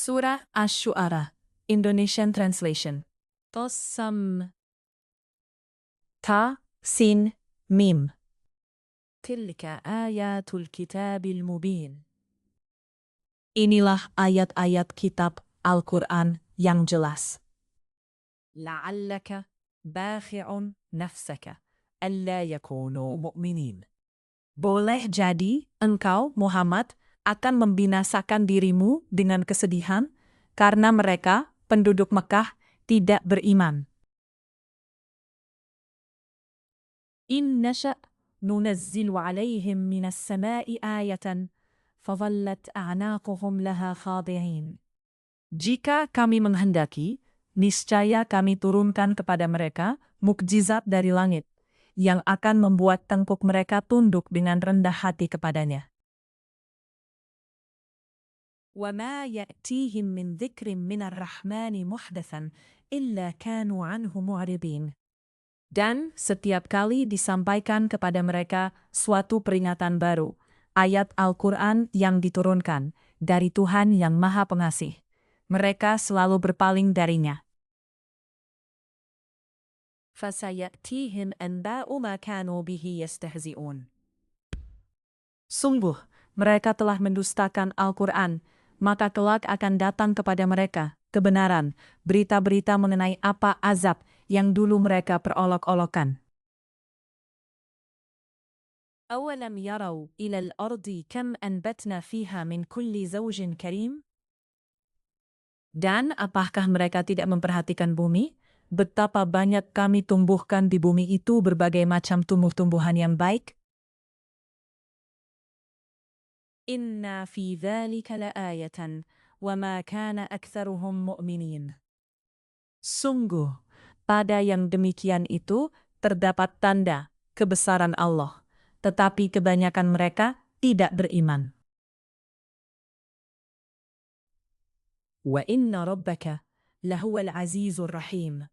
Surah Asy-Syu'ara, Indonesian Translation. Tossam. Ta, Sin, Mim. Tilka ayatul kitabil mubin. Inilah ayat-ayat kitab Al-Quran yang jelas. La'allaka bakhi'un nafsaka alla yakunu mu'minin. Boleh jadi engkau, Muhammad, akan membinasakan dirimu dengan kesedihan karena mereka, penduduk Mekah, tidak beriman. In nasha' nunazzilu 'alaihim minas sama'i ayatan fadhallat a'naquhum laha khadi'in. Jika kami menghendaki, niscaya kami turunkan kepada mereka mukjizat dari langit yang akan membuat tengkuk mereka tunduk dengan rendah hati kepadanya. وَمَا يَأْتِيهِمْ مِنْ ذِكْرٍ مِنَ الرَّحْمَنِ مُحْدَثًا إِلَّا كَانُوا عَنْهُ مُعْرِضِينَ. Dan setiap kali disampaikan kepada mereka suatu peringatan baru, ayat Al-Quran yang diturunkan dari Tuhan yang Maha Pengasih, mereka selalu berpaling darinya. فَسَيَأْتِيهِمْ أَنْبَاءُ مَا كَانُوا بِهِ يَسْتَهْزِئُونَ. Sungguh, mereka telah mendustakan Al-Quran, maka kelak akan datang kepada mereka kebenaran, berita-berita mengenai apa azab yang dulu mereka perolok-olokan. أَوَلَمْ يَرَوْا إِلَى الْأَرْضِ كَمْ أَنْبَتْنَا فِيهَا مِنْ كُلِّ زَوْجٍ كَرِيمٍ. Dan apakah mereka tidak memperhatikan bumi? Betapa banyak kami tumbuhkan di bumi itu berbagai macam tumbuh-tumbuhan yang baik. Inna fi dzalika laayatan wa ma kana aktsaruhum mu'minin. Sungguh, pada yang demikian itu terdapat tanda kebesaran Allah, tetapi kebanyakan mereka tidak beriman. Wa inna rabbaka lahuwal azizur rahim.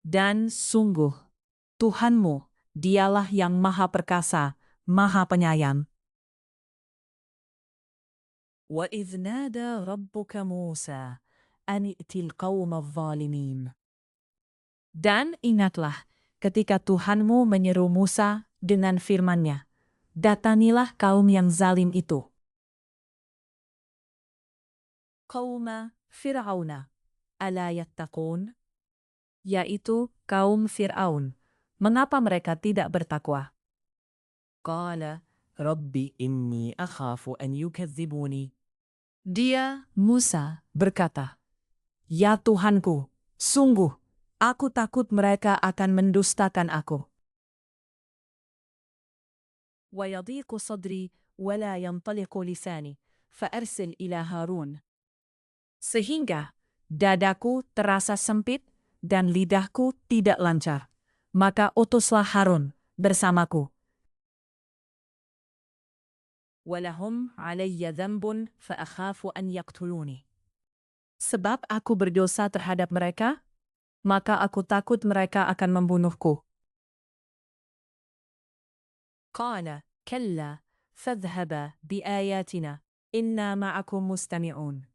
Dan sungguh, Tuhanmu, dialah yang maha perkasa, maha penyayang. وَإِذْ نَادَى رَبُّكَ مُوسَى أَنِ ائْتِ الْقَوْمَ الظَّالِمِينَ. Dan ingatlah ketika Tuhanmu menyeru Musa dengan firman-Nya, datangilah kaum yang zalim itu. Qauma Fir'auna, ala yattaqun? Yaitu kaum Fir'aun. Mengapa mereka tidak bertakwa? Qala Rabbi inni akhafu an yukadzibuni. Dia, Musa, berkata, Ya Tuhanku, sungguh, aku takut mereka akan mendustakan aku. Wa yadhiqu sadri wa la yantaliqu lisani, fa'arsil ila Harun. Sehingga dadaku terasa sempit dan lidahku tidak lancar, maka utuslah Harun bersamaku. Walahum alayya dzambun fa'akhafu an yaqtuluni. Sebab aku berdosa terhadap mereka, maka aku takut mereka akan membunuhku. Qala kalla fadhhaba biayatina inna ma'akum mustami'un.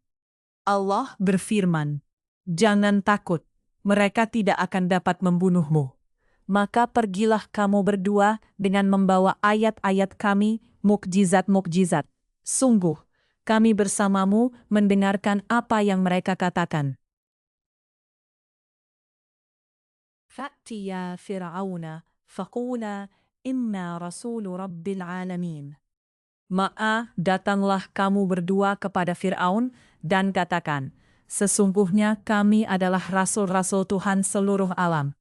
Allah berfirman, jangan takut, mereka tidak akan dapat membunuhmu. Maka pergilah kamu berdua dengan membawa ayat-ayat kami, mukjizat-mukjizat. Sungguh, kami bersamamu mendengarkan apa yang mereka katakan. Fa'tiya Fir'auna faqula inna rasulu rabbil alamin. Datanglah kamu berdua kepada Fir'aun dan katakan, sesungguhnya kami adalah rasul-rasul Tuhan seluruh alam.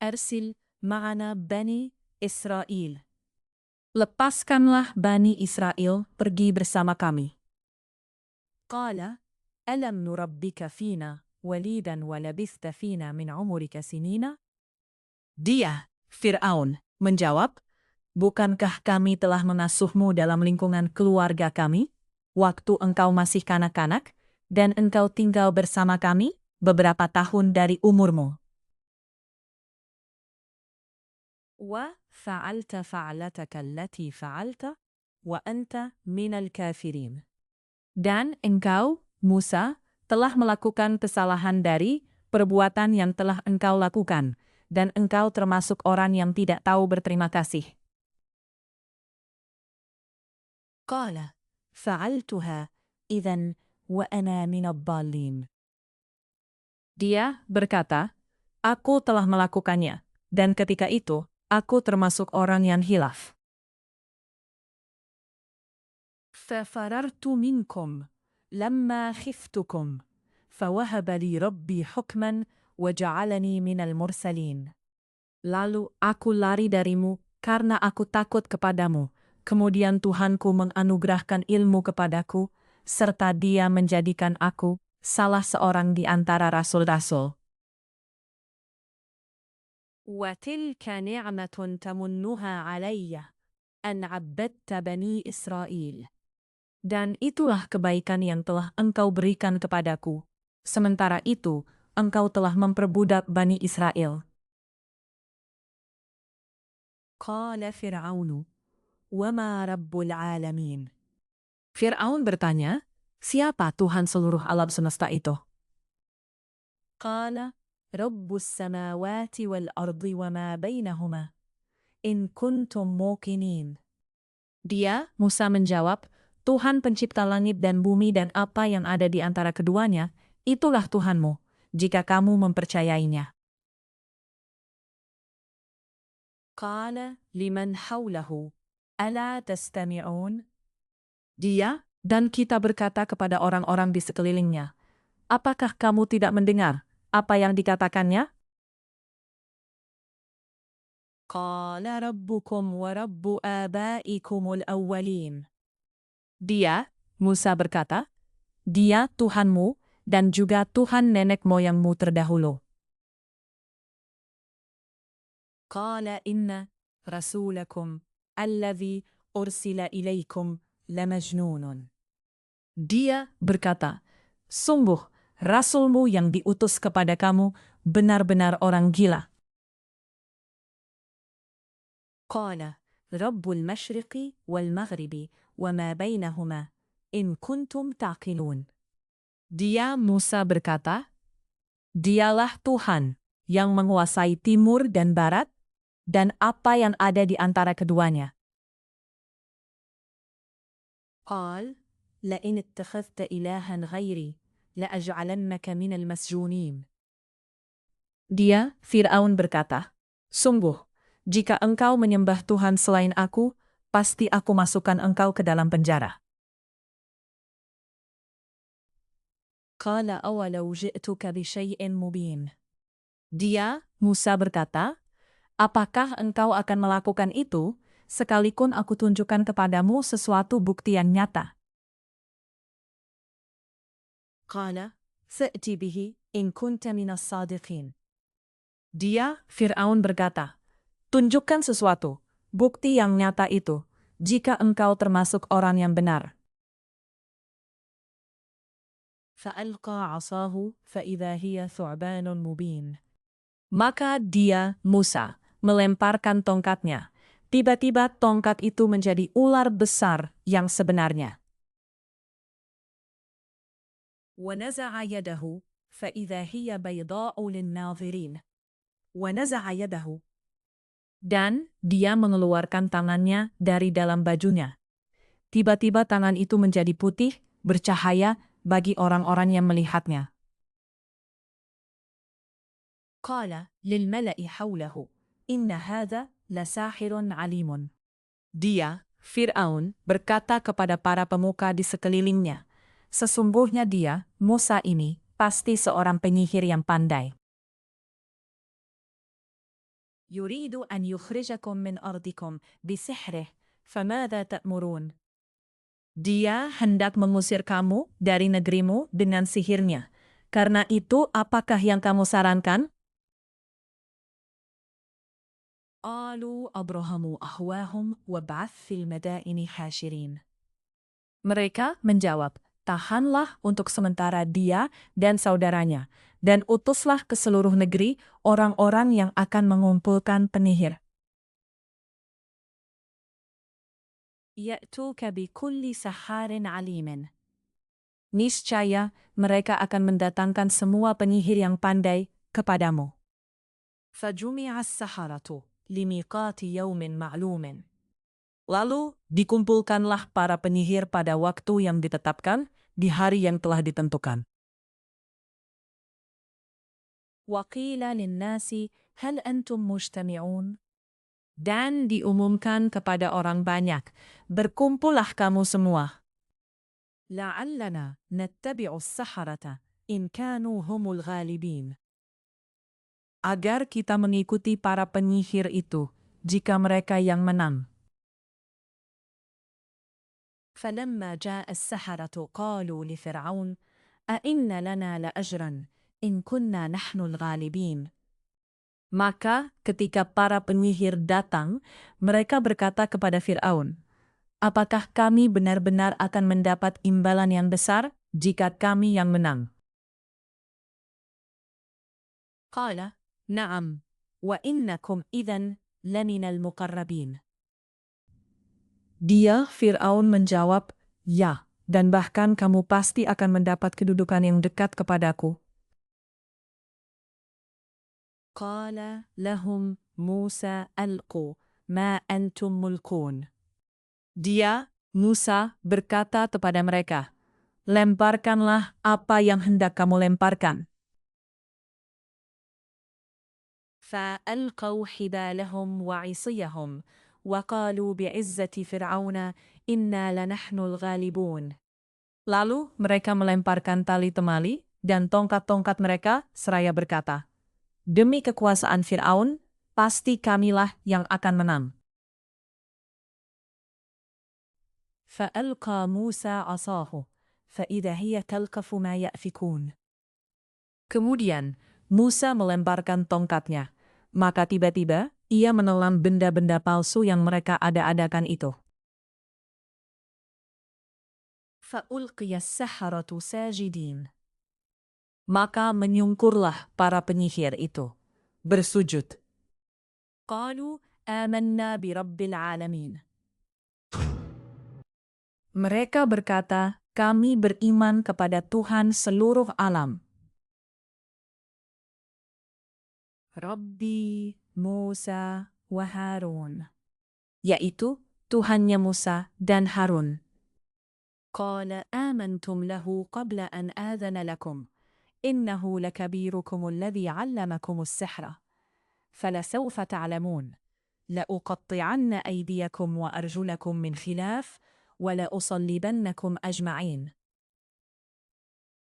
Arsil ma'ana Bani Israel. Lepaskanlah Bani Israel pergi bersama kami. Qala, alam nurabbika fina walidan walabithta fina min umurika sinina? Dia, Fir'aun, menjawab, bukankah kami telah mengasuhmu dalam lingkungan keluarga kami, waktu engkau masih kanak-kanak, dan engkau tinggal bersama kami beberapa tahun dari umurmu? Wa fa'alta fa'alataka allati fa'alta? wa anta minal kafirin. Dan engkau, Musa, telah melakukan kesalahan dari perbuatan yang telah engkau lakukan, dan engkau termasuk orang yang tidak tahu berterima kasih. Qala, fa'altuha idhan wa ana minad dhalin. Dia berkata, aku telah melakukannya, dan ketika itu, aku termasuk orang yang hilaf. فَفَرَرْتُ مِنْكُمْ لَمَّا خِفْتُكُمْ فَوَهَبَ لِي رَبِّي حُكْمًا وَجَعَلَنِي مِنَ الْمُرْسَلِينَ. Lalu aku lari darimu karena aku takut kepadamu. Kemudian Tuhanku menganugerahkan ilmu kepadaku, serta Dia menjadikan aku salah seorang di antara rasul-rasul. وَتِلْكَ نِعْمَةٌ تَمُنُّهَا عَلَيَّ أَنْ عَبَّدْتَ بَنِي إِسْرَائِيلَ. Dan itulah kebaikan yang telah engkau berikan kepadaku. Sementara itu, engkau telah memperbudak Bani Israel. Qala Fir'aunu, wama rabbul alamin. Fir'aun bertanya, siapa Tuhan seluruh alam semesta itu? Qala, rabbus samawati wal ardi wama bainahuma. In kuntum muqinin. Dia, Musa menjawab, Tuhan pencipta langit dan bumi dan apa yang ada di antara keduanya, itulah Tuhanmu, jika kamu mempercayainya. Qala liman hawlahu, ala tastami'un? Dia dan kita berkata kepada orang-orang di sekelilingnya, apakah kamu tidak mendengar apa yang dikatakannya? Qala rabbukum wa rabbu abaikumul awwalin. Dia, Musa berkata, Dia Tuhanmu dan juga Tuhan nenek moyangmu terdahulu. Qala inna rasulakum alladhi ursila ilaikum lamajnunun. Dia berkata, sungguh rasulmu yang diutus kepada kamu benar-benar orang gila. Qala rabbul masyriqi wal maghribi wa ma bainahuma in kuntum taqilun. Dia, Musa berkata, Dialah Tuhan yang menguasai timur dan barat dan apa yang ada di antara keduanya. Qal لئن اتخذت إلها غيري لأجعلنك من المسجونين. Dia, Fir'aun berkata, sungguh, jika engkau menyembah Tuhan selain aku, pasti aku masukkan engkau ke dalam penjara. Qala awalau ji'tuka bisyai'in mubin. Dia, Musa berkata, apakah engkau akan melakukan itu, sekalipun aku tunjukkan kepadamu sesuatu bukti yang nyata? Qala, fa'ti bihi in kunta minas sadiqin. Dia, Fir'aun berkata, tunjukkan sesuatu, bukti yang nyata itu, jika engkau termasuk orang yang benar. Fa'alqa 'asahu fa'idha hiya thu'banun mubin. Maka dia, Musa, melemparkan tongkatnya. Tiba-tiba tongkat itu menjadi ular besar yang sebenarnya. وَنَزَعَ يَدَهُ فَإِذَا هِيَ بَيْضَاءُ لِلنَّاظِرِينَ. وَنَزَعَ يَدَهُ. Dan dia mengeluarkan tangannya dari dalam bajunya. Tiba-tiba tangan itu menjadi putih, bercahaya bagi orang-orang yang melihatnya. Qala lil mala'i hawlahu, inna hadha lasahirun alimun. Dia, Fir'aun, berkata kepada para pemuka di sekelilingnya, sesungguhnya dia, Musa ini, pasti seorang penyihir yang pandai. Yuridu an yukhrijakum min ardikum bisihrih, famadha ta'murun. Dia hendak mengusir kamu dari negerimu dengan sihirnya. Karena itu, apakah yang kamu sarankan? Alu abrahamu ahwahum wab'ath fil madaini hashirin. Mereka menjawab, tahanlah untuk sementara dia dan saudaranya, dan utuslah ke seluruh negeri orang-orang yang akan mengumpulkan penyihir. Ya'tuka bikulli saharin alimin. Niscaya mereka akan mendatangkan semua penyihir yang pandai kepadamu. Fajumi'a as-saharatu limiqati yaumin ma'lumin. Lalu dikumpulkanlah para penyihir pada waktu yang ditetapkan di hari yang telah ditentukan. Waqila linnasi hal antum mujtami'un. Dan diumumkan kepada orang banyak, berkumpullah kamu semua. La'allana nattabi'u as-saharata in kanu humul ghalibin. Agar kita mengikuti para penyihir itu jika mereka yang menang. فلما جاء السحرة قالوا لفرعون أئن لنا لأجرا إن كنا نحن الغالبين. Maka ketika para penyihir datang, mereka berkata kepada Fir'aun, apakah kami benar-benar akan mendapat imbalan yang besar jika kami yang menang? Qala, na'am, wa innakum idhan laminal muqarrabin. Dia, Fir'aun, menjawab, ya, dan bahkan kamu pasti akan mendapat kedudukan yang dekat kepadaku. Qala lahum Musa alqu ma antum mulkun. Dia, Musa, berkata kepada mereka, lemparkanlah apa yang hendak kamu lemparkan. فألقوا حبالهم وعصيهم وقالوا بعزة فرعون إنا لنحن الغالبون. Lalu mereka melemparkan tali temali dan tongkat-tongkat mereka seraya berkata, demi kekuasaan Fir'aun, pasti kamilah yang akan menang. فألقى موسى عصاه فإذا هي تلقف ما يأفكون. Kemudian Musa melemparkan tongkatnya, maka tiba-tiba ia menelan benda-benda palsu yang mereka ada-adakan itu. فَأُلْقِيَ السَّحَرَةُ سَاجِدِينَ. Maka menyungkurlah para penyihir itu, bersujud. قَالُوا آمَنَّا بِرَبِّ الْعَالَمِينَ. Mereka berkata, kami beriman kepada Tuhan seluruh alam. Rabbi Musa wa Harun. Yaitu Tuhannya Musa dan Harun. Qala amantum lahu qabla an adhana lakum. Innahu lakabirukum alladhi 'allamakum as-sihra. Falasawfa ta'lamun. لأقطعن أيديكم وأرجلكم من خلاف ولأصلبنكم أجمعين.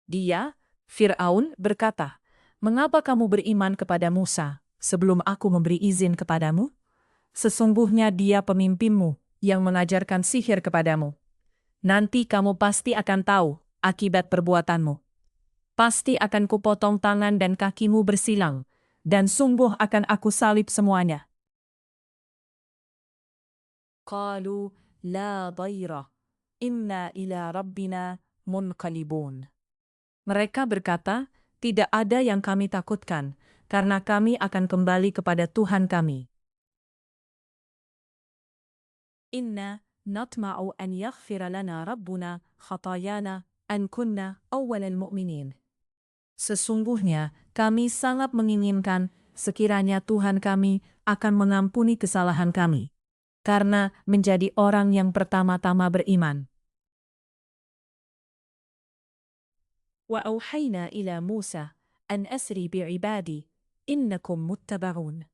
Dia, Fir'aun, berkata, mengapa kamu beriman kepada Musa sebelum aku memberi izin kepadamu? Sesungguhnya dia pemimpinmu yang mengajarkan sihir kepadamu. Nanti kamu pasti akan tahu akibat perbuatanmu. Pasti akan kupotong tangan dan kakimu bersilang, dan sungguh akan aku salib semuanya. Qalu la dhaira, inna ila rabbina munqalibun. Mereka berkata, tidak ada yang kami takutkan, karena kami akan kembali kepada Tuhan kami. Inna natma'u an yaghfira lana rabbuna khatayana an kunna awwalal mu'minin. Sesungguhnya kami sangat menginginkan sekiranya Tuhan kami akan mengampuni kesalahan kami, karena menjadi orang yang pertama-tama beriman. Wa auhayna ila Musa an asri bi'ibadi innakum muttaba'un.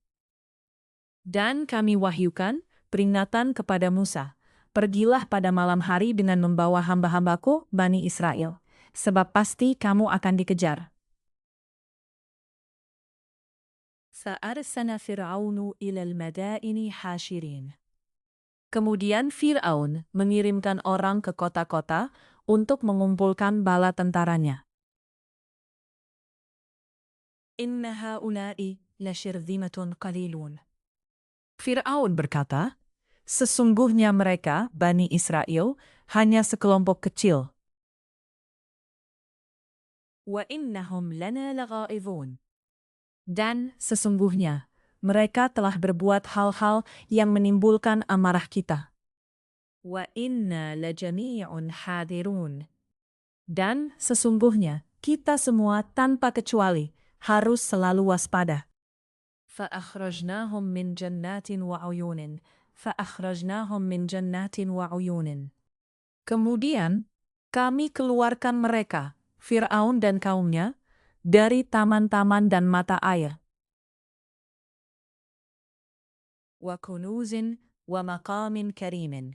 Dan kami wahyukan peringatan kepada Musa, pergilah pada malam hari dengan membawa hamba-hambaku Bani Israel, sebab pasti kamu akan dikejar. Fa'arsana Fir'aunu ilal madaini hashirin. Kemudian Fir'aun mengirimkan orang ke kota-kota untuk mengumpulkan bala tentaranya. Inna haula'i lasyirzimatun qalilun. Fir'aun berkata, sesungguhnya mereka, Bani Israel, hanya sekelompok kecil. Wa innahum lana laghaizun. Dan sesungguhnya mereka telah berbuat hal-hal yang menimbulkan amarah kita. Wa inna lajami'un hadirun. Dan sesungguhnya kita semua tanpa kecuali harus selalu waspada. فأخرجناهم من جنات وعيون فأخرجناهم من جنات وعيون. Kemudian kami keluarkan mereka, Fir'aun dan kaumnya, dari taman-taman dan mata air. Wa kunuzin wa maqamin karimin.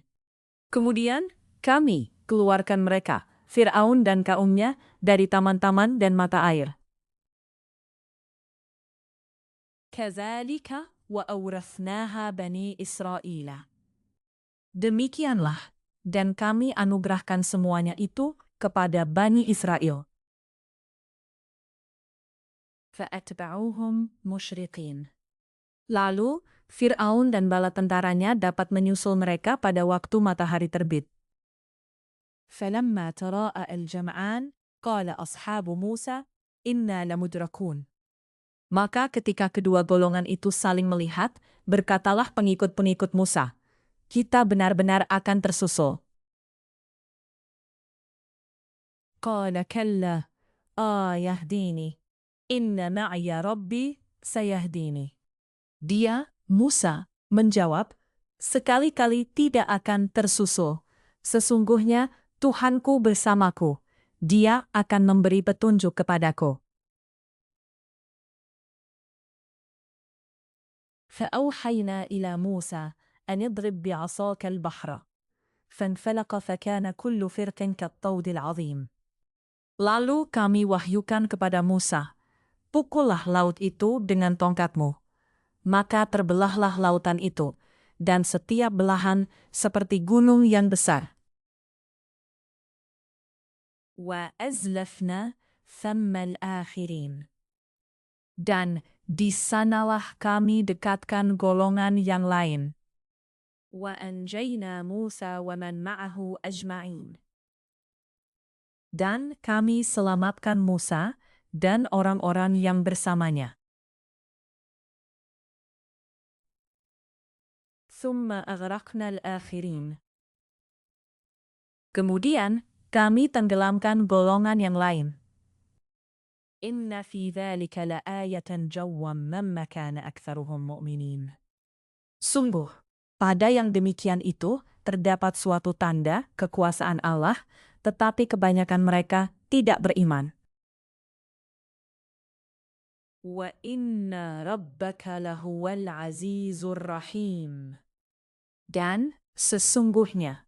Kemudian kami keluarkan mereka, Fir'aun dan kaumnya, dari taman-taman dan mata air. Kazalika wa awrathnaha bani Israila. Demikianlah, dan kami anugerahkan semuanya itu kepada Bani Israel. Fa'atba'uhum musyriqin. Lalu, Fir'aun dan bala tentaranya dapat menyusul mereka pada waktu matahari terbit. Falamma tara'a al-jam'an, qala ashabu Musa, inna lamudrakun. Maka ketika kedua golongan itu saling melihat, berkatalah pengikut-pengikut Musa, kita benar-benar akan tersusul. Qala kalla, yahdini. Inna ma'ya rabbi sayahdini. Dia, Musa, menjawab, sekali-kali tidak akan tersusul. Sesungguhnya Tuhanku bersamaku. Dia akan memberi petunjuk kepadaku. فأوحينا إلى موسى أن اضرب بعصاك البحر فانفلق فكان كل فرق كالطود العظيم. Lalu kami wahyukan kepada Musa, pukullah laut itu dengan tongkatmu. Maka terbelahlah lautan itu, dan setiap belahan seperti gunung yang besar. Wa azlafna thammal akhirin. Dan di sanalah kami dekatkan golongan yang lain. Wa anjayna Musa wa man ma'ahu ajma'in. Dan kami selamatkan Musa dan orang-orang yang bersamanya. Thumma aghraqna al-akhirin. Kemudian kami tenggelamkan golongan yang lain. Inna fi dhalika la'ayatan jawwamman kana aktsaruhum mu'minin. Sungguh, pada yang demikian itu terdapat suatu tanda kekuasaan Allah, tetapi kebanyakan mereka tidak beriman. Wa inna rabbaka lahuwal azizur rahim. Dan sesungguhnya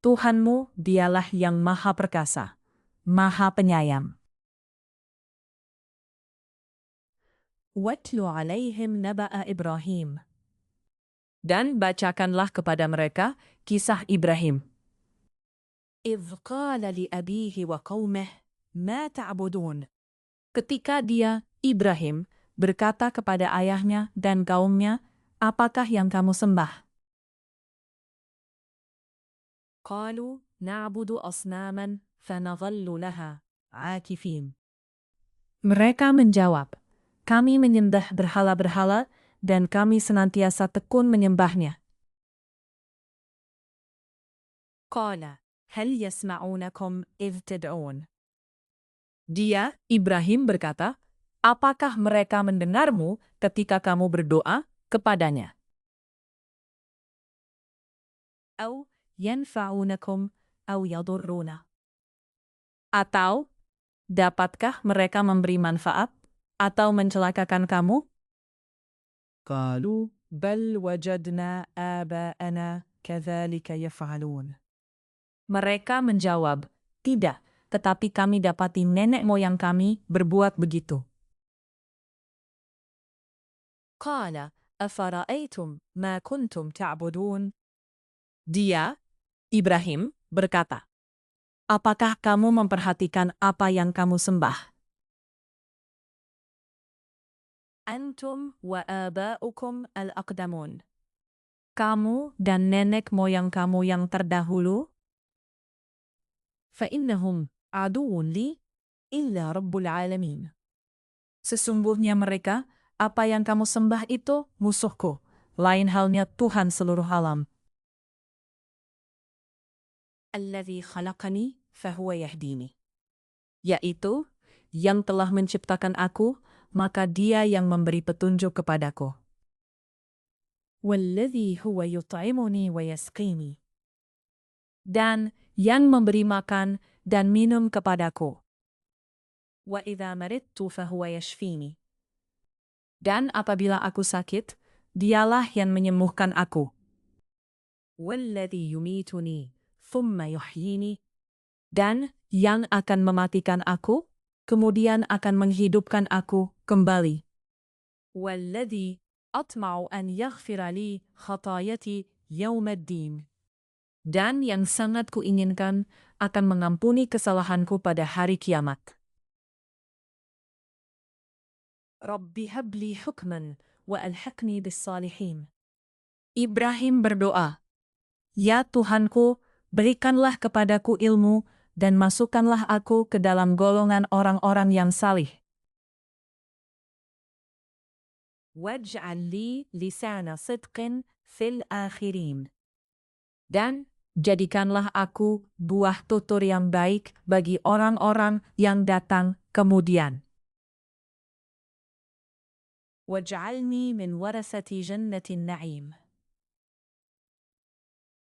Tuhanmu dialah yang maha perkasa, maha penyayang. Watlu alaihim naba'a Ibrahim. Dan bacakanlah kepada mereka kisah Ibrahim. Idh qala li abihi wa qawmih ma ta'budun. Ketika dia, Ibrahim, berkata kepada ayahnya dan kaumnya, apakah yang kamu sembah? Qalu na'budu asnaman fanadhallu laha akifin. Mereka menjawab, kami menyembah berhala-berhala dan kami senantiasa tekun menyembahnya. Qala hal yasma'unakum idh tad'un. Dia, Ibrahim, berkata, apakah mereka mendengarmu ketika kamu berdoa kepadanya? Au yanfa'unakum au yadurruna. Atau, dapatkah mereka memberi manfaat atau mencelakakan kamu? Qalu bal wajadna aba'ana kadzalika yaf'alun. Mereka menjawab, tidak, tetapi kami dapati nenek moyang kami berbuat begitu. Qala afara'aytum ma kuntum ta'budun. Dia, Ibrahim, berkata, apakah kamu memperhatikan apa yang kamu sembah? Antum wa aba'ukum al-aqdamun. Kamu dan nenek moyang kamu yang terdahulu? Fa'innahum aduun li illa rabbul alamin. Sesungguhnya mereka, apa yang kamu sembah itu musuhku, lain halnya Tuhan seluruh alam. Alladzi khalaqani fahuwa yahdini. Yaitu, yang telah menciptakan aku, maka dia yang memberi petunjuk kepadaku. Walladzi huwa yut'imuni wa yasqini. Dan yang memberi makan dan minum kepadaku. Wa idza maridtu fahuwa yashfini. Dan apabila aku sakit, dialah yang menyembuhkan aku. Walladzi yumituni thumma yuhyini. Dan yang akan mematikan aku, kemudian akan menghidupkan aku kembali. Walladzi atma'u an yaghfira li khatayati yaumaddin. Dan yang sangat kuinginkan akan mengampuni kesalahanku pada hari kiamat. Rabbi habli hukman wa alhaqni bis salihin. Ibrahim berdoa, "Ya Tuhanku, berikanlah kepadaku ilmu dan masukkanlah aku ke dalam golongan orang-orang yang salih. Waj'al li lisana sidqin fil akhirin." Dan jadikanlah aku buah tutur yang baik bagi orang-orang yang datang kemudian. Waj'alni min warasati jannatin na'im.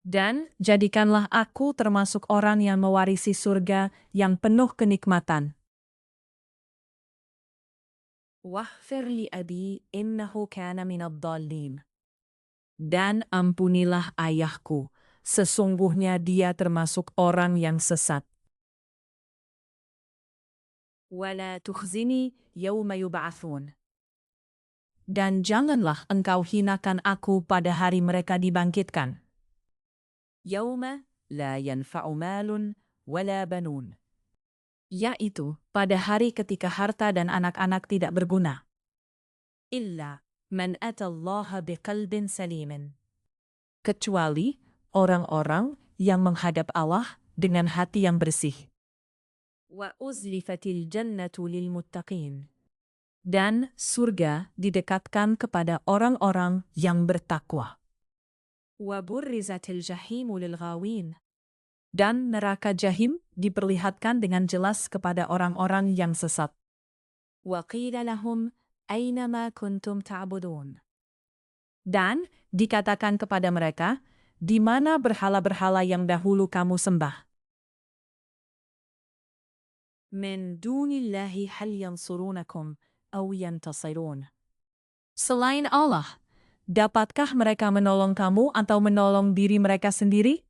Dan jadikanlah aku termasuk orang yang mewarisi surga yang penuh kenikmatan. Waghfir li abi innahu kana minad dhalin. Dan ampunilah ayahku, sesungguhnya dia termasuk orang yang sesat. Wala tukhzini yawma yub'atsun. Dan janganlah engkau hinakan aku pada hari mereka dibangkitkan. Yawma la yanfa'u malun wala banun. Yaitu pada hari ketika harta dan anak-anak tidak berguna. Illa man atallaha biqalbin salimin. Kecuali orang-orang yang menghadap Allah dengan hati yang bersih. Wa uzlifatil jannatu lil muttaqin. Dan surga didekatkan kepada orang-orang yang bertakwa. Wa burrizatil jahimu lil ghawin. Dan neraka jahim diperlihatkan dengan jelas kepada orang-orang yang sesat. Wa qila lahum aina ma kuntum ta'budun. Dan dikatakan kepada mereka, di mana berhala-berhala yang dahulu kamu sembah? Min dunillahi hal yansurunakum aw yantasirun. Selain Allah, dapatkah mereka menolong kamu atau menolong diri mereka sendiri?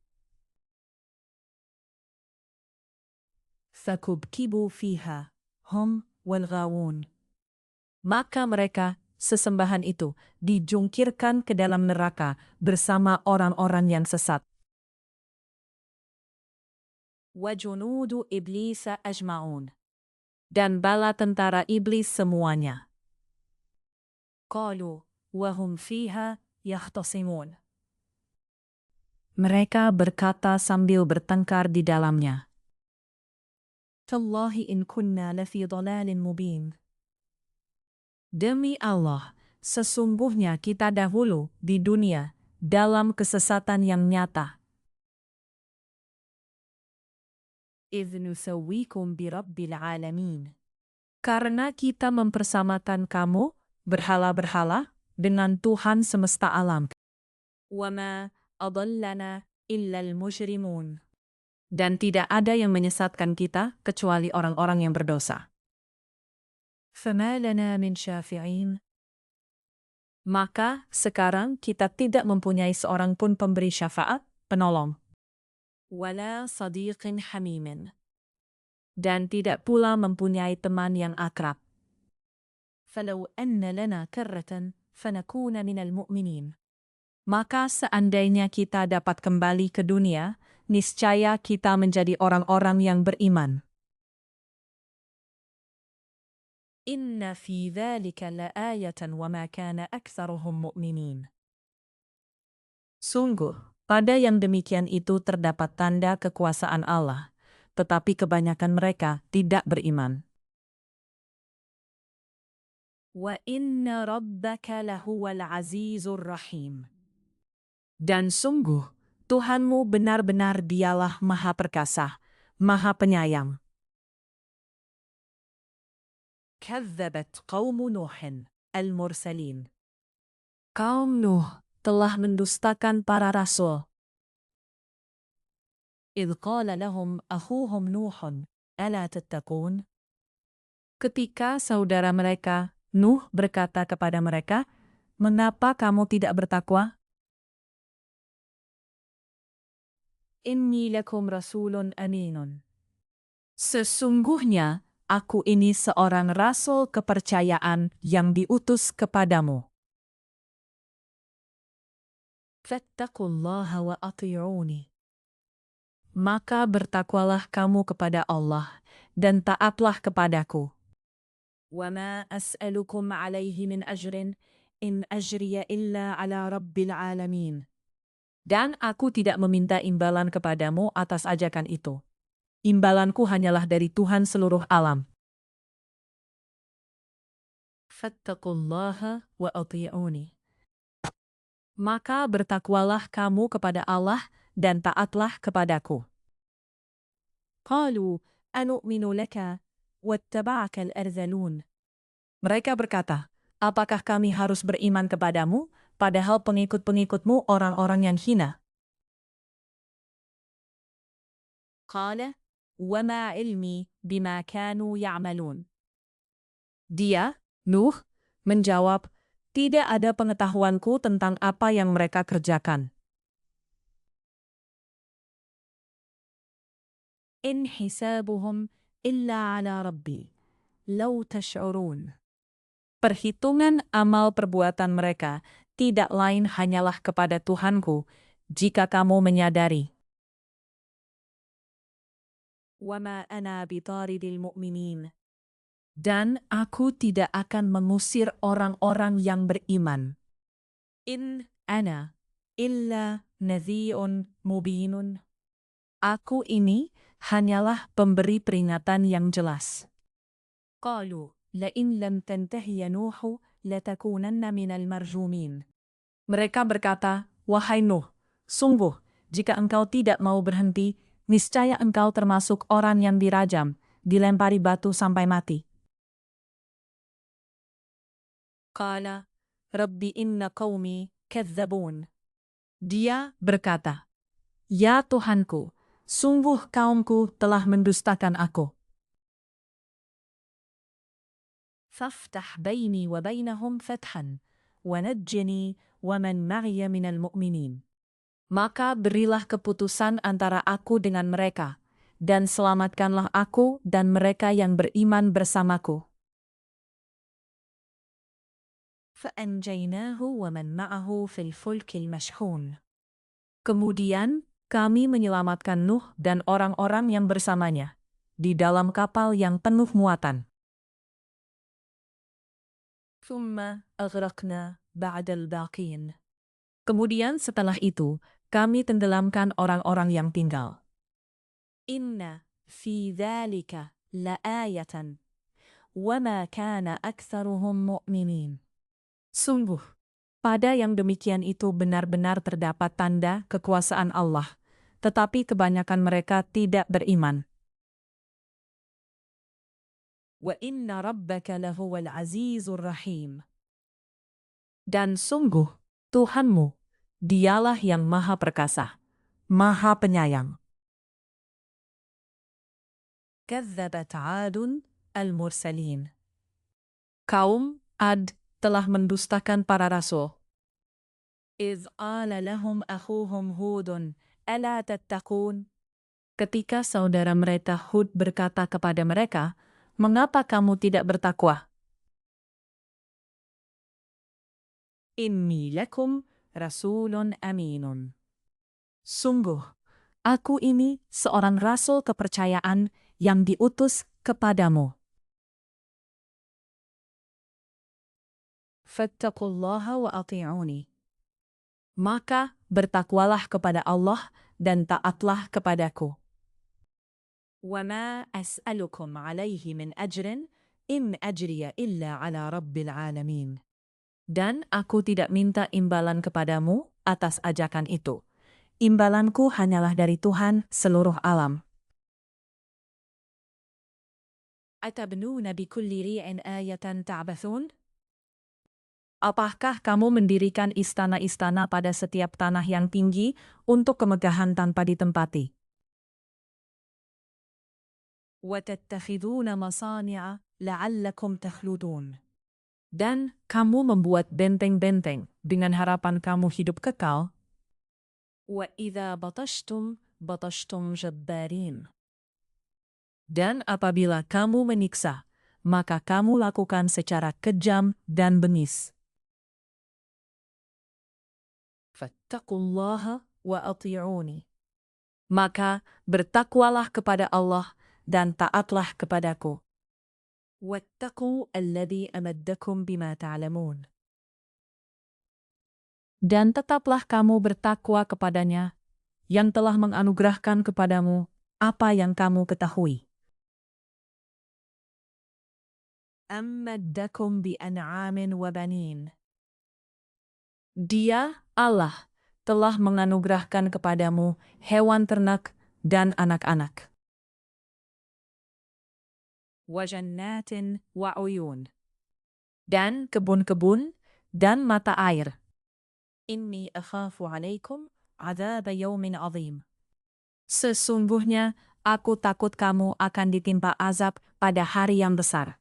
Fakubkibu fiha hum wal ghawun. Maka mereka, sesembahan itu, dijungkirkan ke dalam neraka bersama orang-orang yang sesat. Wa junudu iblisa ajma'un. Dan bala tentara iblis semuanya. Qalu wa hum fiha yahtasimun. Mereka berkata sambil bertengkar di dalamnya. Tallahi in kunna lafi dhalalin mubin. Demi Allah, sesungguhnya kita dahulu di dunia dalam kesesatan yang nyata. Idh nusawwikum birabbil alamin. Karena kita mempersamakan kamu, berhala-berhala, dengan Tuhan semesta alam. Wama adallana illal mujrimun. Dan tidak ada yang menyesatkan kita kecuali orang-orang yang berdosa. Fama lana min syafi'in. Maka sekarang kita tidak mempunyai seorang pun pemberi syafaat, penolong. Wala sadiqin hamimin. Dan tidak pula mempunyai teman yang akrab. Falau anna lana karratan fanakuna minal mu'minin. Maka seandainya kita dapat kembali ke dunia, niscaya kita menjadi orang-orang yang beriman. Inna fi dzalika laayatan wa ma kana aktsaruhum mu'minin. Sungguh, pada yang demikian itu terdapat tanda kekuasaan Allah, tetapi kebanyakan mereka tidak beriman. Wa inna rabbaka lahuwal azizur rahim. Dan sungguh, Tuhanmu benar-benar dialah Maha Perkasa, Maha Penyayang. Kadzabat qaumu Nuhin al-mursalin. Kaum Nuh telah mendustakan para rasul. Idh qala lahum akhuhum Nuhun, ala tattaqun. Ketika saudara mereka, Nuh, berkata kepada mereka, "Mengapa kamu tidak bertakwa? Inni lakum rasulun aminun." Sesungguhnya, aku ini seorang rasul kepercayaan yang diutus kepadamu. Fattaqullaha wa ati'uni. Maka bertakwalah kamu kepada Allah dan taatlah kepadaku. Wa ma as'alukum alaihi min ajrin, in ajriya illa ala rabbil alamin. Dan aku tidak meminta imbalan kepadamu atas ajakan itu. Imbalanku hanyalah dari Tuhan seluruh alam. Fattaqullaha wa ati'uni. Maka bertakwalah kamu kepada Allah dan taatlah kepadaku. Qalu anu'minu laka wattaba'aka al-arzalun. Mereka berkata, apakah kami harus beriman kepadamu, padahal pengikut-pengikutmu orang-orang yang hina? Qala wa ma ilmi bima kanu ya'malun. Dia, Nuh, menjawab, tidak ada pengetahuanku tentang apa yang mereka kerjakan. In hisabuhum illa ala rabbi, law tash'urun. Perhitungan amal perbuatan mereka tidak lain hanyalah kepada Tuhanku, jika kamu menyadari. Wama ana bitaridil mu'minin. Dan aku tidak akan mengusir orang-orang yang beriman. In ana illa nadhi'un mubinun. Aku ini hanyalah pemberi peringatan yang jelas. Qalu la'in lam tantahi ya Nuhu latakunanna minal marjumin. Mereka berkata, wahai Nuh, sungguh, jika engkau tidak mau berhenti, niscaya engkau termasuk orang yang dirajam, dilempari batu sampai mati. Qala, Rabbi inna qaumi kadzabun. Dia berkata, ya Tuhanku, sungguh kaumku telah mendustakan aku. Faftah baini wa bainahum fathan, wa najjini wa man ma'iya minal mu'minin. Maka berilah keputusan antara aku dengan mereka, dan selamatkanlah aku dan mereka yang beriman bersamaku. فَأَنْجَيْنَاهُ وَمَنْ مَعَهُ فِي الْفُلْكِ الْمَشْحُونِ. Kemudian kami menyelamatkan Nuh dan orang-orang yang bersamanya di dalam kapal yang penuh muatan. ثُمَّ أَغْرَقْنَا بَعْدَ الْبَاقِينَ. Kemudian setelah itu, kami tenggelamkan orang-orang yang tinggal. Inna fi dzalika la'ayatan wa ma kana aktsaruhum mu'minin. Sungguh, pada yang demikian itu benar-benar terdapat tanda kekuasaan Allah, tetapi kebanyakan mereka tidak beriman. Wa inna rabbaka lahuwal azizur rahim. Dan sungguh, Tuhanmu, dialah yang maha perkasa, maha penyayang. Kadzabat 'Adun al-mursalin. Kaum Ad telah mendustakan para rasul. Idh qala lahum akhuhum Hudun, ala tattaqun. Ketika saudara mereka Hud berkata kepada mereka, mengapa kamu tidak bertakwa? Inni lakum rasulun aminun. Sungguh, aku ini seorang rasul kepercayaan yang diutus kepadamu. Fattaqullaha wa ati'uni. Maka bertakwalah kepada Allah dan taatlah kepadaku. Wa ma as'alukum alaihi min ajrin, in ajriya illa ala rabbil alamin. Dan aku tidak minta imbalan kepadamu atas ajakan itu. imbalanku hanyalah dari Tuhan seluruh alam. Atabnuna bikulli ri'in ayatan ta'bathun? Apakah kamu mendirikan istana-istana pada setiap tanah yang tinggi untuk kemegahan tanpa ditempati? وَتَتَّخِذُونَ مَصَانِعَ لَعَلَّكُمْ تَخْلُدُونَ. Dan kamu membuat benteng-benteng dengan harapan kamu hidup kekal. وَإِذَا بَطَشْتُمْ بَطَشْتُمْ جَبَّارِينَ. Dan apabila kamu menyiksa, maka kamu lakukan secara kejam dan bengis. Fattaqullaha wa ati'uni. Maka bertakwalah kepada Allah dan taatlah kepadaku. Wattaqu alladhi amaddakum bima ta'lamun. Dan tetaplah kamu bertakwa kepadanya yang telah menganugerahkan kepadamu apa yang kamu ketahui. Ammaddakum bi an'amin wa banin. Dia, Allah, telah menganugerahkan kepadamu hewan ternak dan anak-anak. Wa jannatin wa uyun. Dan kebun-kebun dan mata air. Inni akhafu alaikum adzab yaumin azim. Sesungguhnya aku takut kamu akan ditimpa azab pada hari yang besar.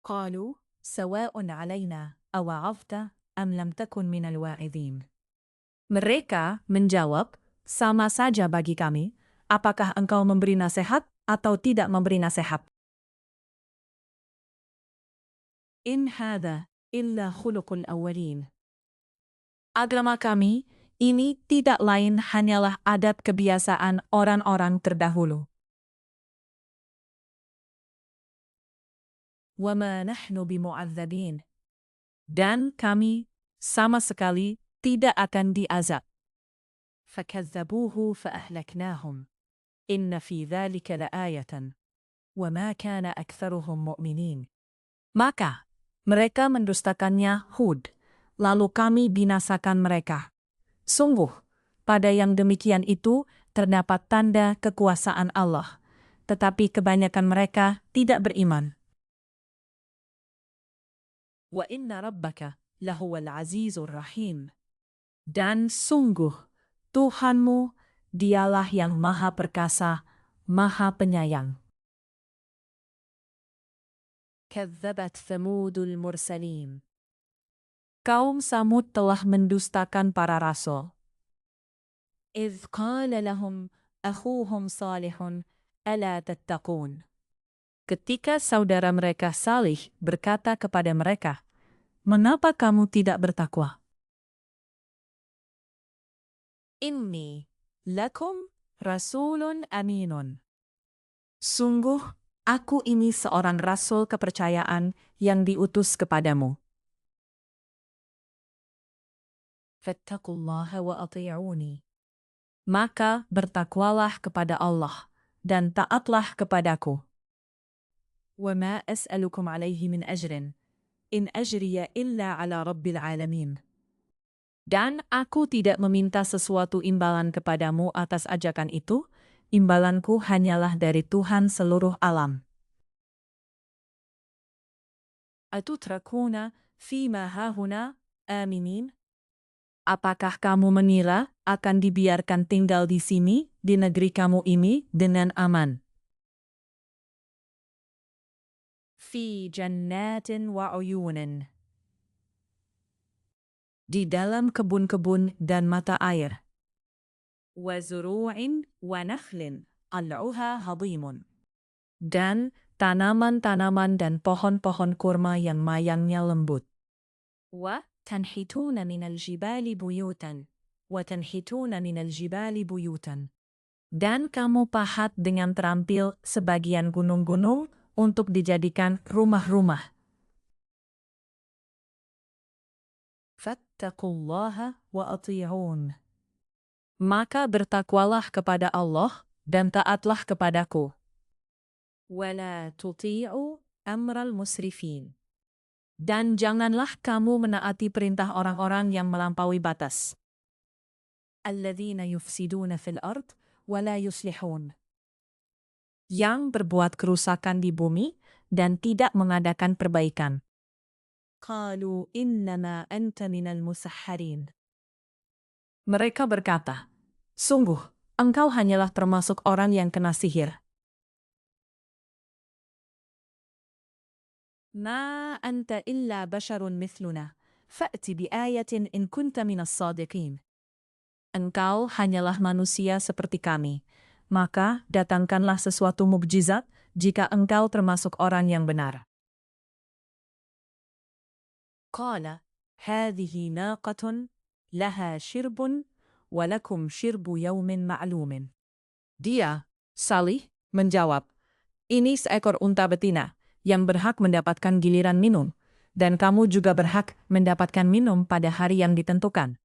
Qalu sawa'un alaina awa'afta am lam takun minal wa'idhin. Mereka menjawab, sama saja bagi kami, apakah engkau memberi nasihat atau tidak memberi nasihat. In hadha illa khuluqul awwalin. Agama kami ini tidak lain hanyalah adat kebiasaan orang-orang terdahulu. وَمَا نَحْنُ بِمُعَذَّبِينَ. Dan kami sama sekali tidak akan diazab. فَكَذَّبُوهُ فَأَهْلَكْنَاهُمْ. إِنَّ فِي ذَلِكَ لَآيَةً وَمَا كَانَ أَكْثَرُهُمْ مُؤْمِنِينَ. Maka mereka mendustakannya Hud, lalu kami binasakan mereka. Sungguh, pada yang demikian itu terdapat tanda kekuasaan Allah, tetapi kebanyakan mereka tidak beriman. Wa inna rabbaka lahuwal azizur rahim. Dan sungguh, Tuhanmu dialah yang maha perkasa, maha penyayang. Kadzabat Thamudul mursalin. Kaum Samud telah mendustakan para rasul. إذ قال لهم أخوهم صالح ألا تتقون. Ketika saudara mereka Salih berkata kepada mereka, mengapa kamu tidak bertakwa? Inni lakum rasulun aminun. Sungguh, aku ini seorang rasul kepercayaan yang diutus kepadamu. Fattaqullaha wa ati'uni. Maka bertakwalah kepada Allah dan taatlah kepadaku. وَمَا أَسْأَلُكُمْ عَلَيْهِ مِنْ أَجْرٍ إِنْ أَجْرِيَ إِلَّا عَلَى رَبِّ الْعَالَمِينَ. Dan aku tidak meminta sesuatu imbalan kepadamu atas ajakan itu, imbalanku hanyalah dari Tuhan seluruh alam. Atutrakuna fima hahuna aminin. Apakah kamu mengira akan dibiarkan tinggal di sini, di negeri kamu ini, dengan aman? Fi jannatin wa uyunin. Di dalam kebun-kebun dan mata air. Wa zuru'in wa nakhlin al'uha hadimun. Dan tanaman-tanaman dan pohon-pohon kurma yang mayangnya lembut. Wa tanhituna minal jibali buyutan. Wa tanhituna minal jibali buyutan. Dan kamu pahat dengan terampil sebagian gunung-gunung untuk dijadikan rumah-rumah. Fattaqullaha wa ati'un. Maka bertakwalah kepada Allah dan taatlah kepadaku. Wala tuti'u amral musrifin. Dan janganlah kamu menaati perintah orang-orang yang melampaui batas. Alladzina yufsiduna fil ard wa la yuslihun. Yang berbuat kerusakan di bumi dan tidak mengadakan perbaikan. Qalu innama anta minal musahharin. Mereka berkata, sungguh, engkau hanyalah termasuk orang yang kena sihir. Ma anta illa basharun mithluna, fa'ti biayatin in kunta minas sadiqin. Engkau hanyalah manusia seperti kami, maka datangkanlah sesuatu mukjizat jika engkau termasuk orang yang benar. Qala, hadhihi naqatun laha shirbun wa lakum shirbu yawmin ma'lumin. Dia, Salih, menjawab, ini seekor unta betina yang berhak mendapatkan giliran minum, dan kamu juga berhak mendapatkan minum pada hari yang ditentukan.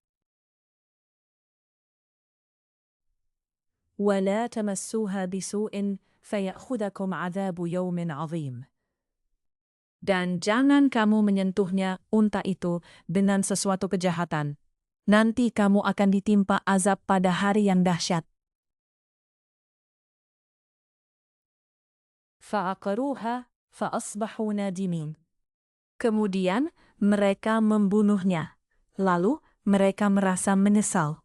وَلَا تَمَسُّوهَا بِسُوءٍ فَيَأْخُذَكُمْ عَذَابُ يَوْمٍ عَظِيمٍ. Dan jangan kamu menyentuhnya, unta itu, dengan sesuatu kejahatan. Nanti kamu akan ditimpa azab pada hari yang dahsyat. فَعَقَرُوهَا فَأَصْبَحُوا نَادِمِينَ. Kemudian mereka membunuhnya. Lalu mereka merasa menyesal.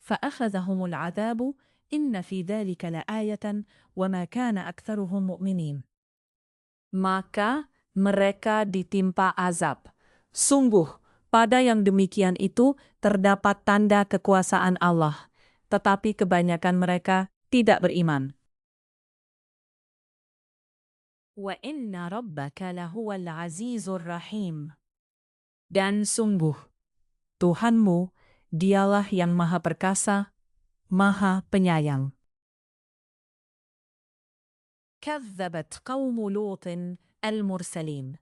فَأَخَذَهُمُ الْعَذَابُ إِنَّ فِي ذَلِكَ لَآيَةً وَمَا كَانَ أَكْثَرُهُم مُؤْمِنِينَ. Maka mereka ditimpa azab. Sungguh, pada yang demikian itu terdapat tanda kekuasaan Allah, tetapi kebanyakan mereka tidak beriman. Wa inna rabbaka lahuwal azizur rahim. Dan sungguh, Tuhanmu, dialah yang maha perkasa, maha penyayang. Kadzabat qawmu Lutin al-mursalin.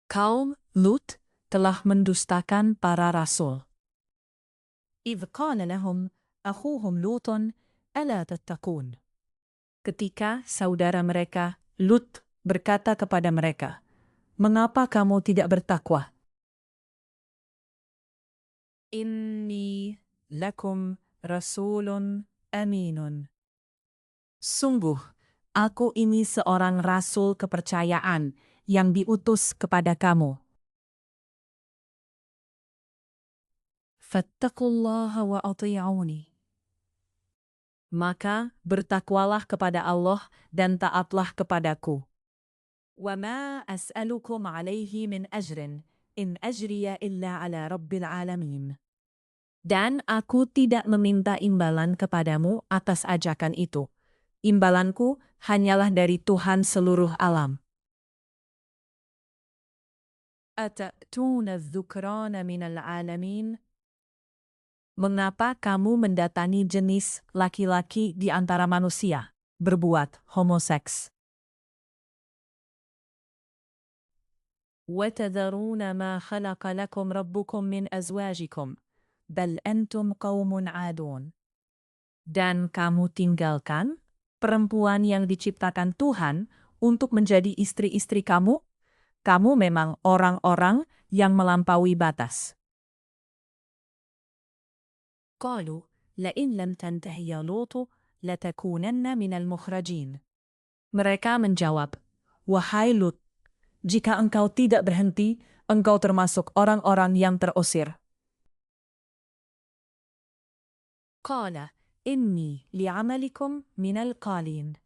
Kaum Lut telah mendustakan para rasul. Idh qala lahum akhuhum Lutun ala tattaqun. Ketika saudara mereka, Lut, berkata kepada mereka, mengapa kamu tidak bertakwa? Inni lakum rasulun aminun. Sungguh, aku ini seorang rasul kepercayaan yang diutus kepada kamu. Fattaqullaha wa ati'uni. Maka bertakwalah kepada Allah dan taatlah kepadaku. Wa ma as'alukum alaihi min ajrin, in ajriya illa ala rabbil alamin. Dan aku tidak meminta imbalan kepadamu atas ajakan itu. Imbalanku hanyalah dari Tuhan seluruh alam. Atatuna dzukrana minal alamin. Mengapa kamu mendatangi jenis laki-laki di antara manusia, berbuat homoseks? وَتَذَرُونَ مَا خَلَقَ لَكُمْ رَبُّكُمْ مِنْ أَزْوَاجِكُمْ بَلْ أَنْتُمْ قَوْمٌ عَادُونَ. Dan kamu tinggalkan perempuan yang diciptakan Tuhan untuk menjadi istri-istri kamu? Kamu memang orang-orang yang melampaui batas. قالوا لئن لم تنته يا لوط لتكونن من المخرجين. Mereka menjawab, wahai Lut, jika engkau tidak berhenti, engkau termasuk orang-orang yang terusir. Qala inni li'amalikum minal qalin.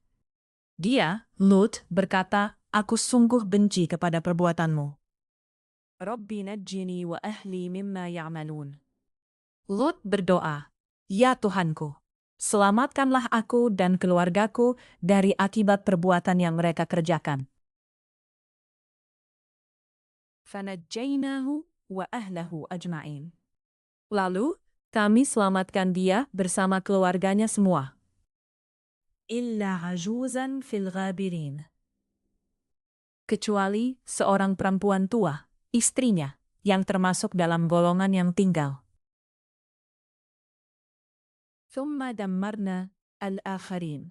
Dia, Lut, berkata, aku sungguh benci kepada perbuatanmu. Rabbi najjini wa ahli mimma ya'malun. Lut berdoa, ya Tuhanku, selamatkanlah aku dan keluargaku dari akibat perbuatan yang mereka kerjakan. Fanajjaynahu wa ahlahu ajma'in. Lalu, kami selamatkan dia bersama keluarganya semua. Illa ajuzan fil ghabirin. Kecuali seorang perempuan tua, istrinya, yang termasuk dalam golongan yang tinggal. Thumma dammarna al-akharin.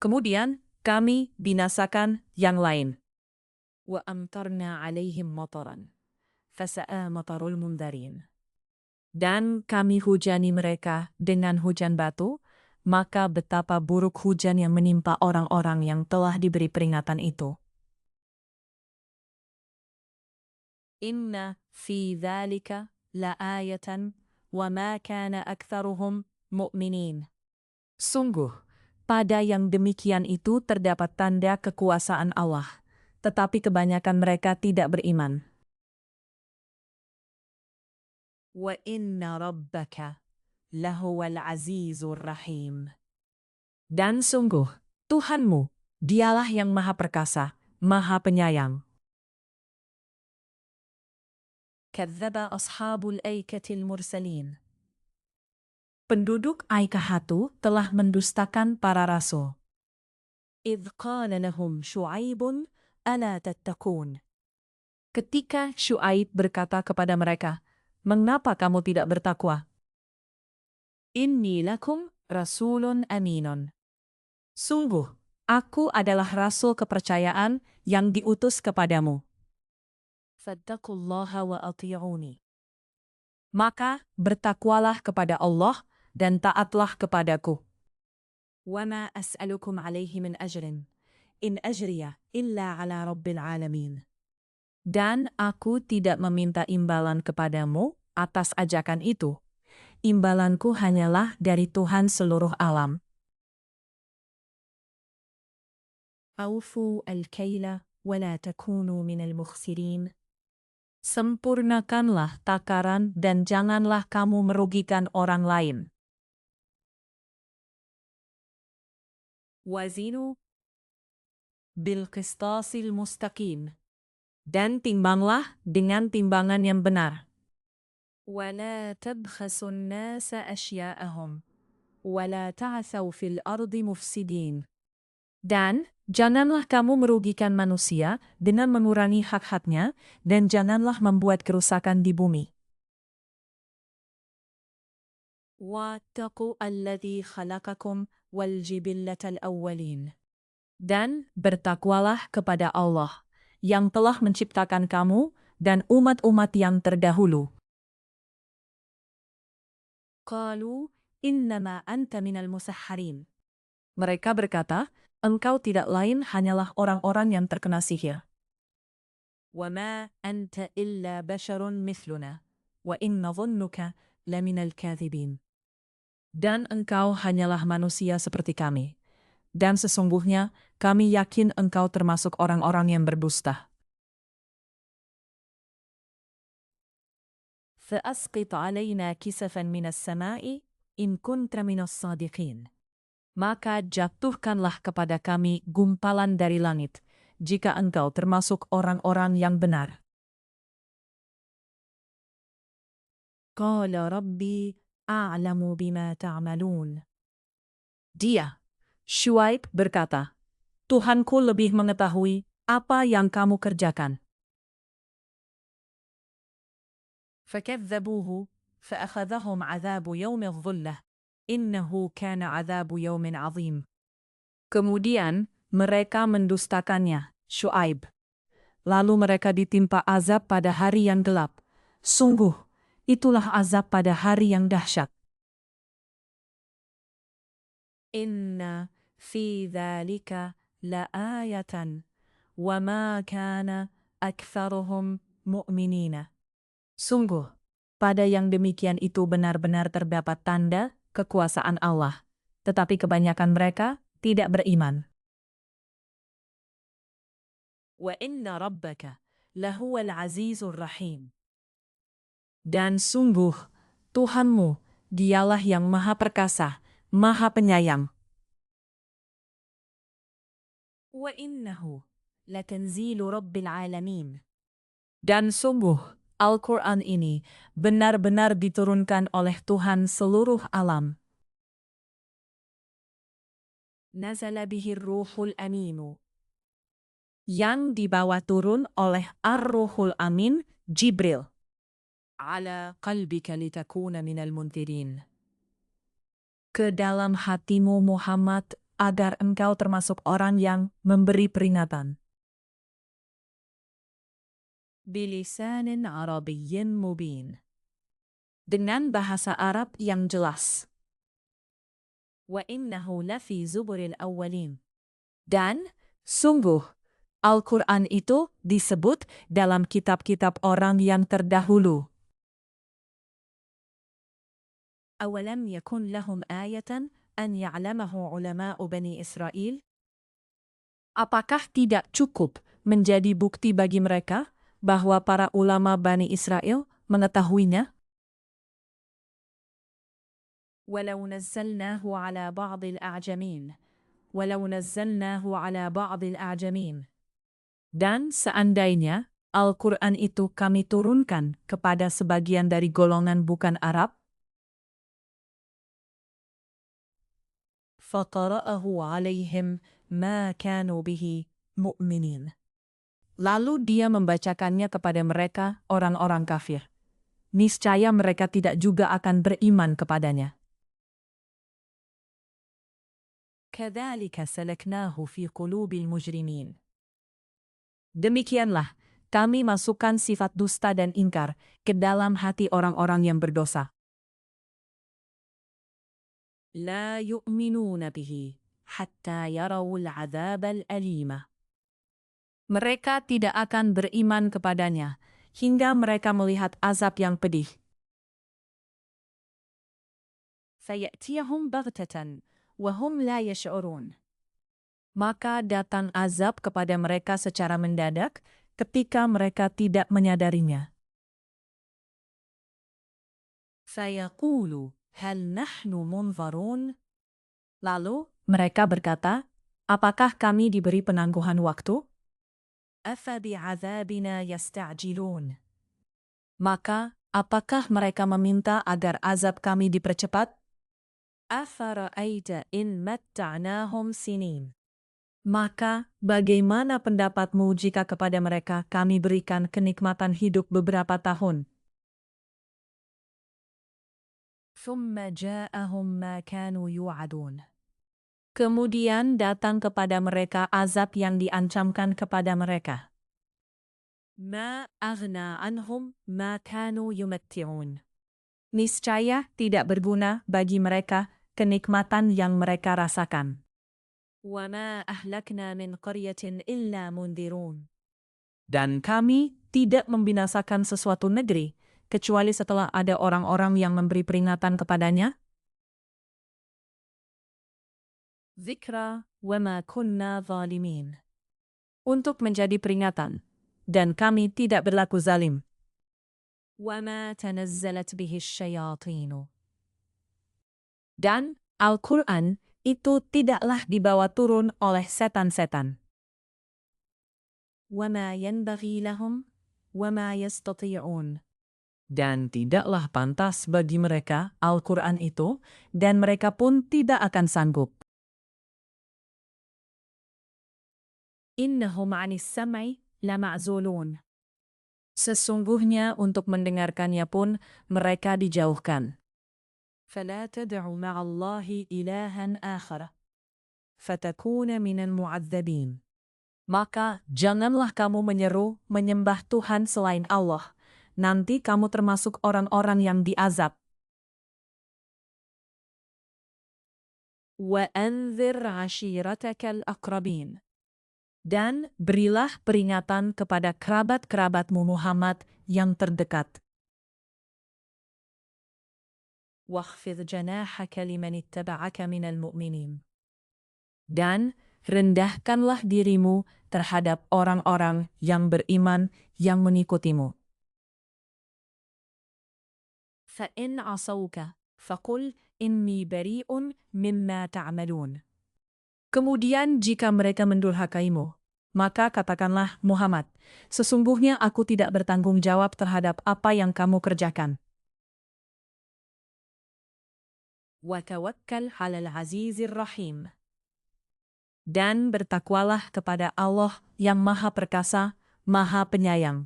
Kemudian, kami binasakan yang lain. Wa amtarna alaihim mataran, fasa'a matarul mundarin. Dan kami hujani mereka dengan hujan batu, maka betapa buruk hujan yang menimpa orang-orang yang telah diberi peringatan itu. Inna fi dzalika la'ayatan wa ma kana aktsaruhum mu'minin. Sungguh, pada yang demikian itu terdapat tanda kekuasaan Allah, tetapi kebanyakan mereka tidak beriman. Wa inna rabbaka lahuwal azizur rahim. Dan sungguh, Tuhanmu, dialah yang maha perkasa, maha penyayang. Kadzdzaba ashabul aikatil mursalin. Penduduk Aikahatu telah mendustakan para rasul. Idh qala lahum Syu'aibun ala tattaqun. Ketika Syu'aib berkata kepada mereka, "Mengapa kamu tidak bertakwa?" Inni lakum rasulun aminun. Sungguh, aku adalah rasul kepercayaan yang diutus kepadamu. Fattaqullaha wa ati'uni. Maka bertakwalah kepada Allah dan taatlah kepadaku. Wa ma as'alukum alaihi min ajrin, in ajriya illa ala rabbil alamin. Dan aku tidak meminta imbalan kepadamu atas ajakan itu. Imbalanku hanyalah dari Tuhan seluruh alam. Aufu al-kaila wa la takunu minal mukhsirin. Sempurnakanlah takaran dan janganlah kamu merugikan orang lain. Wazinu bil qistasil mustaqim. Dan timbanglah dengan timbangan yang benar. وَلَا تَبْخَسُوا النَّاسَ أَشْيَاءَهُمْ وَلَا تَعْثَوْا فِي الْأَرْضِ مُفْسِدِينَ. Dan janganlah kamu merugikan manusia dengan mengurangi hak-haknya, dan janganlah membuat kerusakan di bumi. وَاتَّقُوا الَّذِي خَلَقَكُمْ وَالْجِبِلَّةَ الْأَوَّلِينَ. Dan bertakwalah kepada Allah, yang telah menciptakan kamu dan umat-umat yang terdahulu. Qalu innama anta minal musahharin. Mereka berkata, engkau tidak lain hanyalah orang-orang yang terkena sihir. Wa ma anta illa basharun mithluna, wa inna dhunnuka laminal kathibin. Dan engkau hanyalah manusia seperti kami. Dan sesungguhnya kami yakin engkau termasuk orang-orang yang berdusta. فَأَسْقِطْ عَلَيْنَا كِسَفًا مِنَ السَّمَاءِ إِنْ كُنْتَ مِنَ الصَّادِقِينَ. Maka jatuhkanlah kepada kami gumpalan dari langit, jika engkau termasuk orang-orang yang benar. Qala Rabbi a'lamu bima ta'malun. Dia, Syuaib berkata, Tuhanku lebih mengetahui apa yang kamu kerjakan. فَكَذَّبُوهُ فَأَخَذَهُمْ عَذَابُ يَوْمِ الظُّلَّةِ إِنَّهُ كَانَ عَذَابُ يَوْمٍ عَظِيمٍ. Kemudian mereka mendustakannya, Syuaib. Lalu mereka ditimpa azab pada hari yang gelap. Sungguh, itulah azab pada hari yang dahsyat. Inna fi dzalika la'ayatan wa ma kana aktsaruhum mu'minina. Sungguh, pada yang demikian itu benar-benar terdapat tanda kekuasaan Allah, tetapi kebanyakan mereka tidak beriman. Wa inna rabbaka lahuwal azizur rahim. Dan sungguh, Tuhanmu, dialah yang maha perkasa, maha penyayang. Wa innahu latanzilu rabbil alamin. Dan sungguh, Al-Quran ini benar-benar diturunkan oleh Tuhan seluruh alam. Nazala bihir ruhul aminu. Yang dibawa turun oleh Ar-Ruhul Amin, Jibril. Ala qalbika litakuna minal muntirin. Ke dalam hatimu Muhammad agar engkau termasuk orang yang memberi peringatan. Bilisanin Arabiyyin mubin. Dengan bahasa Arab yang jelas. Wa innahu lafi zuburil awwalin. Dan, sungguh, Al-Quran itu disebut dalam kitab-kitab orang yang terdahulu. Awalam yakun lahum ayatan an ya'lamahu ulama'u Bani Israel? Apakah tidak cukup menjadi bukti bagi mereka bahwa para ulama Bani Israel mengetahuinya? Walau nazzalnahu ala ba'dil a'jamin. Walau nazzalnahu ala ba'dil a'jamin. Dan seandainya Al-Quran itu kami turunkan kepada sebagian dari golongan bukan Arab, faqara'ahu alaihim ma kanu bihi mu'minin. Lalu dia membacakannya kepada mereka, orang-orang kafir. Niscaya mereka tidak juga akan beriman kepadanya. Kadzalika salaknahu fi qulubil mujrimin. Demikianlah kami masukkan sifat dusta dan ingkar ke dalam hati orang-orang yang berdosa. La yu'minuna bihi hatta yarawul adzabal alima. Mereka tidak akan beriman kepadanya hingga mereka melihat azab yang pedih. Fayatiyahum baghtatan wa hum la yash'urun. Maka datang azab kepada mereka secara mendadak ketika mereka tidak menyadarinya. Fayaqulu hal nahnu munzarun. Lalu mereka berkata, apakah kami diberi penangguhan waktu? Afa bi'adzabina yasta'jilun. Maka, apakah mereka meminta agar azab kami dipercepat? Afara'aita in matta'nahum sinin. Maka, bagaimana pendapatmu jika kepada mereka kami berikan kenikmatan hidup beberapa tahun? Thumma ja'ahum ma kanu yu'adun. Kemudian datang kepada mereka azab yang diancamkan kepada mereka. Ma aghna anhum ma kanu yumatti'un. Niscaya tidak berguna bagi mereka kenikmatan yang mereka rasakan. Wa ma ahlakna min qaryatin illa mundirun. Dan kami tidak membinasakan sesuatu negeri kecuali setelah ada orang-orang yang memberi peringatan kepadanya. Zikra wa ma kunna zalimin. Untuk menjadi peringatan, dan kami tidak berlaku zalim. Wa ma tanazzalat bihi syayatinu. Dan Al-Quran itu tidaklah dibawa turun oleh setan-setan. Wa ma yanbaghi lahum wa ma yastati'un. Dan tidaklah pantas bagi mereka Al-Quran itu, dan mereka pun tidak akan sanggup. Innahum 'anis sam'i lama'zulun. Sesungguhnya untuk mendengarkannya pun mereka dijauhkan. Fala tad'u ma'allahi ilahan akhar fatakuna minal mu'adzabin. Maka janganlah kamu menyeru menyembah Tuhan selain Allah, nanti kamu termasuk orang-orang yang diazab. Wa anzir 'ashiratakal aqrabin. Dan berilah peringatan kepada kerabat-kerabatmu Muhammad yang terdekat. Wakhfid janahaka liman ittaba'aka minal mu'minin. Dan rendahkanlah dirimu terhadap orang-orang yang beriman yang mengikutimu. Fa'in asawka, faqul inni bari'un mimma ta'amalun. Kemudian jika mereka mendurhakaimu, maka katakanlah Muhammad, sesungguhnya aku tidak bertanggung jawab terhadap apa yang kamu kerjakan. Wa tawakkal 'alal 'azizir rahim. Dan bertakwalah kepada Allah yang Maha Perkasa, Maha Penyayang.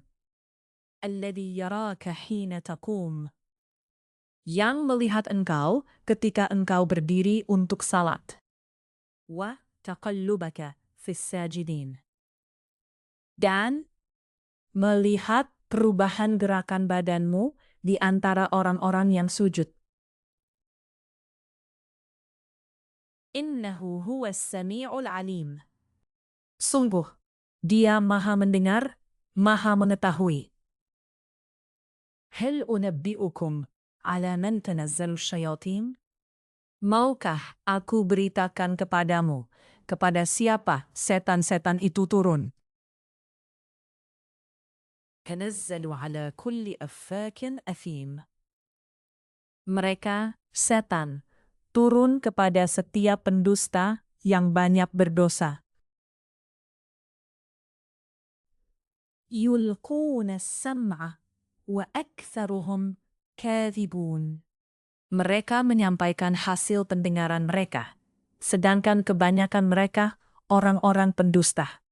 Alladzi yaraka hina taqum. Yang melihat engkau ketika engkau berdiri untuk salat. wa taqallubaka fis sajidin. Dan melihat perubahan gerakan badanmu di antara orang-orang yang sujud. Innahu huwas sami'ul alim. Sungguh, dia maha mendengar, maha mengetahui. Hal unabbi'ukum ala man tanazzalu syayatin? Maukah aku beritakan kepadamu, kepada siapa setan-setan itu turun? Tanazzalu ala kulli affakin athim. Mereka, setan, turun kepada setiap pendusta yang banyak berdosa. Yulquna as-sam'a wa aktsaruhum kadhibun. Mereka menyampaikan hasil pendengaran mereka, sedangkan kebanyakan mereka orang-orang pendusta.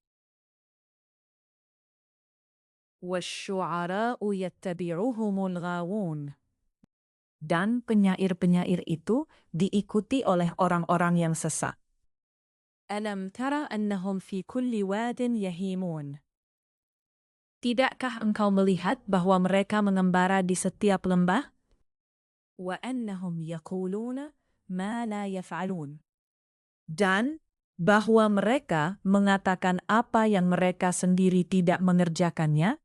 Wasyu'ara'u yattabi'uhumul ghawun. Dan penyair-penyair itu diikuti oleh orang-orang yang sesat. Alam tara annahum fi kulli wadin yahimun. Tidakkah engkau melihat bahwa mereka mengembara di setiap lembah? Wa annahum yaquluna ma la yaf'alun. Dan bahwa mereka mengatakan apa yang mereka sendiri tidak mengerjakannya?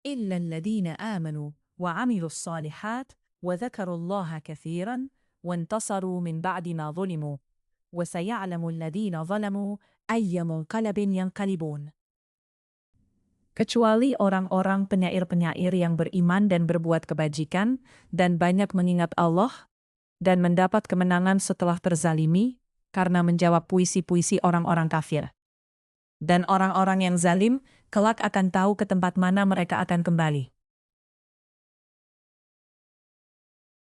إلا الذين آمنوا وعملوا الصالحات وذكروا الله كثيرا وانتصروا من بعد ما ظلموا وسيعلم الذين ظلموا أي منقلب ينقلبون. Kecuali orang-orang penyair-penyair yang beriman dan berbuat kebajikan dan banyak mengingat Allah dan mendapat kemenangan setelah terzalimi karena menjawab puisi-puisi orang-orang kafir. Dan orang-orang yang zalim kelak akan tahu ke tempat mana mereka akan kembali.